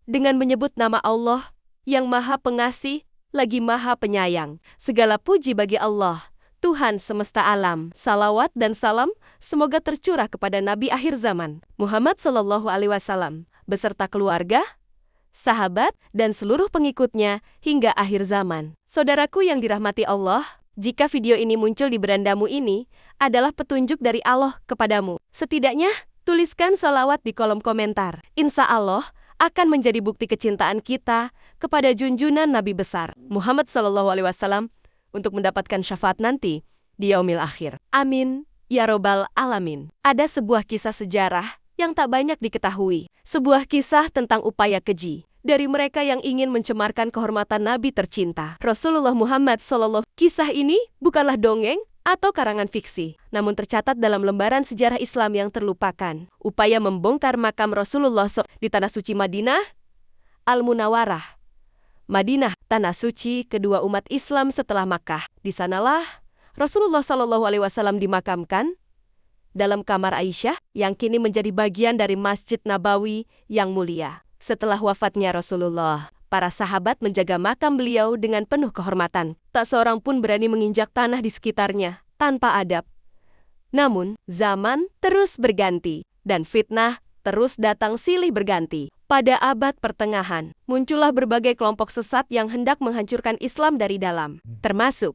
dengan menyebut nama Allah yang Maha Pengasih lagi Maha Penyayang. Segala puji bagi Allah, Tuhan semesta alam. Salawat dan salam semoga tercurah kepada Nabi akhir zaman, Muhammad Sallallahu Alaihi Wasallam, beserta keluarga, sahabat, dan seluruh pengikutnya hingga akhir zaman. Saudaraku yang dirahmati Allah, jika video ini muncul di berandamu ini adalah petunjuk dari Allah kepadamu, setidaknya tuliskan salawat di kolom komentar. Insya Allah akan menjadi bukti kecintaan kita kepada junjungan Nabi besar, Muhammad Sallallahu Alaihi Wasallam, untuk mendapatkan syafaat nanti di yaumil akhir. Amin, ya robbal alamin. Ada sebuah kisah sejarah yang tak banyak diketahui. Sebuah kisah tentang upaya keji dari mereka yang ingin mencemarkan kehormatan Nabi tercinta, Rasulullah Muhammad SAW. Kisah ini bukanlah dongeng atau karangan fiksi, namun tercatat dalam lembaran sejarah Islam yang terlupakan. Upaya membongkar makam Rasulullah di Tanah Suci Madinah, Al-Munawwarah. Madinah, tanah suci kedua umat Islam setelah Makkah. Di sanalah Rasulullah Shallallahu Alaihi Wasallam dimakamkan dalam kamar Aisyah yang kini menjadi bagian dari Masjid Nabawi yang mulia. Setelah wafatnya Rasulullah, para sahabat menjaga makam beliau dengan penuh kehormatan. Tak seorang pun berani menginjak tanah di sekitarnya tanpa adab. Namun, zaman terus berganti dan fitnah terus datang silih berganti. Pada abad pertengahan, muncullah berbagai kelompok sesat yang hendak menghancurkan Islam dari dalam, termasuk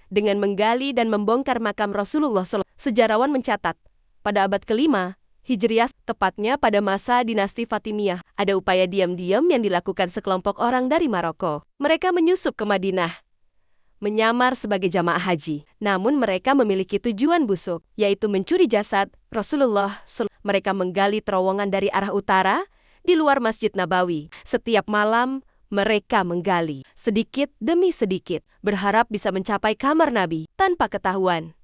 dengan menggali dan membongkar makam Rasulullah SAW. Sejarawan mencatat, pada abad kelima Hijriah, tepatnya pada masa dinasti Fatimiyah, ada upaya diam-diam yang dilakukan sekelompok orang dari Maroko. Mereka menyusup ke Madinah, menyamar sebagai jamaah haji. Namun mereka memiliki tujuan busuk, yaitu mencuri jasad Rasulullah SAW. Mereka menggali terowongan dari arah utara, di luar Masjid Nabawi. Setiap malam, mereka menggali, sedikit demi sedikit, berharap bisa mencapai kamar Nabi tanpa ketahuan.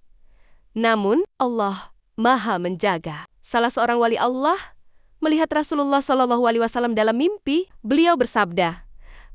Namun, Allah Maha menjaga. Salah seorang wali Allah melihat Rasulullah Shallallahu Alaihi Wasallam dalam mimpi. Beliau bersabda,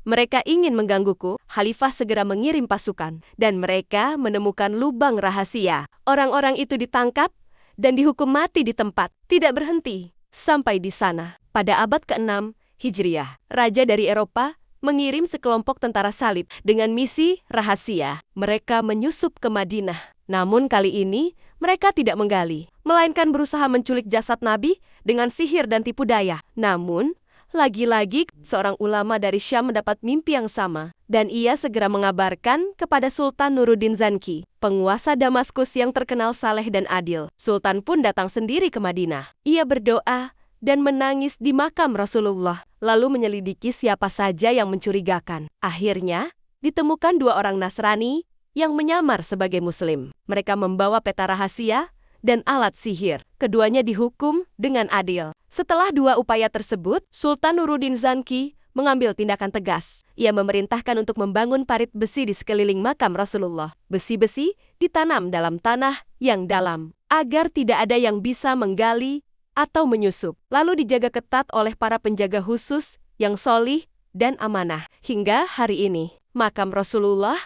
"Mereka ingin menggangguku." Khalifah segera mengirim pasukan, dan mereka menemukan lubang rahasia. Orang-orang itu ditangkap dan dihukum mati di tempat. Tidak berhenti sampai di sana. Pada abad ke-6 Hijriah, raja dari Eropa mengirim sekelompok tentara salib dengan misi rahasia. Mereka menyusup ke Madinah. Namun kali ini mereka tidak menggali, melainkan berusaha menculik jasad Nabi dengan sihir dan tipu daya. Namun, lagi-lagi seorang ulama dari Syam mendapat mimpi yang sama, dan ia segera mengabarkan kepada Sultan Nuruddin Zanki, penguasa Damaskus yang terkenal saleh dan adil. Sultan pun datang sendiri ke Madinah. Ia berdoa dan menangis di makam Rasulullah, lalu menyelidiki siapa saja yang mencurigakan. Akhirnya, ditemukan dua orang Nasrani yang menyamar sebagai Muslim. Mereka membawa peta rahasia dan alat sihir. Keduanya dihukum dengan adil. Setelah dua upaya tersebut, Sultan Nuruddin Zanki mengambil tindakan tegas. Ia memerintahkan untuk membangun parit besi di sekeliling makam Rasulullah. Besi-besi ditanam dalam tanah yang dalam, agar tidak ada yang bisa menggali atau menyusup, lalu dijaga ketat oleh para penjaga khusus yang solih dan amanah. Hingga hari ini, makam Rasulullah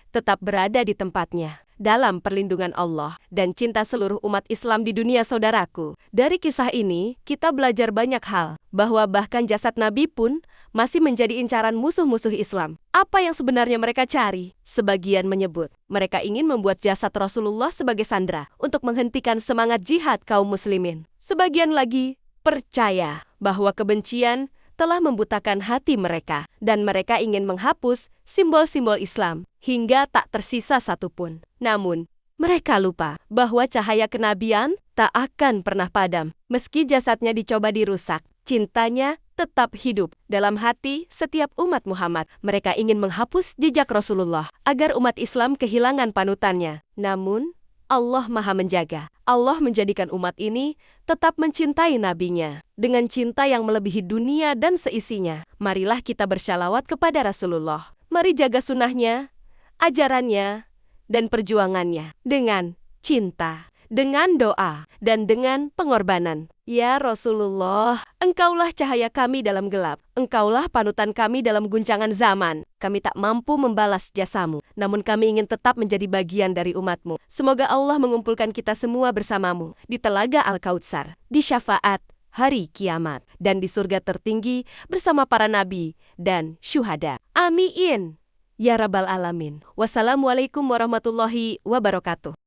tetap berada di tempatnya, dalam perlindungan Allah dan cinta seluruh umat Islam di dunia. Saudaraku, dari kisah ini, kita belajar banyak hal, bahwa bahkan jasad Nabi pun masih menjadi incaran musuh-musuh Islam. Apa yang sebenarnya mereka cari? Sebagian menyebut, mereka ingin membuat jasad Rasulullah sebagai sandera untuk menghentikan semangat jihad kaum muslimin. Sebagian lagi percaya bahwa kebencian telah membutakan hati mereka, dan mereka ingin menghapus simbol-simbol Islam hingga tak tersisa satupun. Namun, mereka lupa bahwa cahaya kenabian tak akan pernah padam. Meski jasadnya dicoba dirusak, cintanya tetap hidup dalam hati setiap umat Muhammad. Mereka ingin menghapus jejak Rasulullah agar umat Islam kehilangan panutannya. Namun, Allah Maha menjaga. Allah menjadikan umat ini tetap mencintai nabinya dengan cinta yang melebihi dunia dan seisinya. Marilah kita bersyalawat kepada Rasulullah. Mari jaga sunnahnya, ajarannya, dan perjuangannya dengan cinta, dengan doa, dan dengan pengorbanan. Ya Rasulullah, Engkaulah cahaya kami dalam gelap. Engkaulah panutan kami dalam guncangan zaman. Kami tak mampu membalas jasamu, namun kami ingin tetap menjadi bagian dari umatmu. Semoga Allah mengumpulkan kita semua bersamamu di Telaga Al-Kautsar, di syafaat hari kiamat, dan di surga tertinggi bersama para nabi dan syuhada. Amin. Ya Rabbal Alamin. Wassalamualaikum warahmatullahi wabarakatuh.